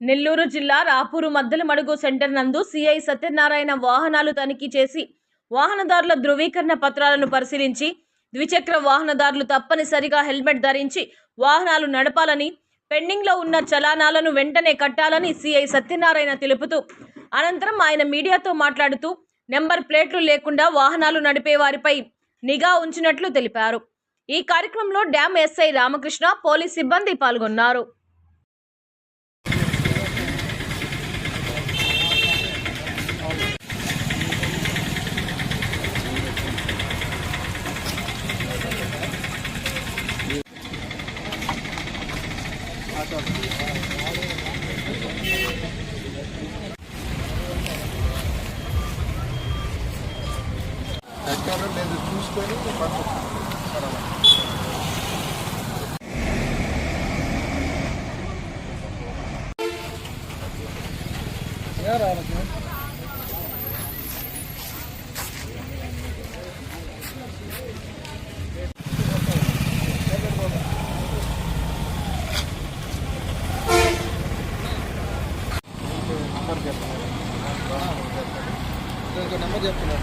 నెల్లూరు జిల్లా రాపూరు మద్దలమడుగు సెంటర్ నందు సిఐ సత్యనారాయణ వాహనాలు తనిఖీ చేసి వాహనదారుల ధృవీకరణ పత్రాలను పరిశీలించి ద్విచక్ర వాహనదారులు తప్పనిసరిగా హెల్మెట్ ధరించి వాహనాలు నడపాలని, పెండింగ్ లో ఉన్న చలానాలను వెంటనే కట్టాలని సిఐ సత్యనారాయణ తెలుపుతూ అనంతరం ఆయన మీడియాతో మాట్లాడుతూ నెంబర్ ప్లేట్లు లేకుండా వాహనాలు నడిపే వారిపై నిఘా ఉంచినట్లు తెలిపారు. ఈ కార్యక్రమంలో డ్యామ్ ఎస్ఐ రామకృష్ణ, పోలీస్ సిబ్బంది పాల్గొన్నారు. నేను చూసుకొని నెంబర్ చెప్తున్నా.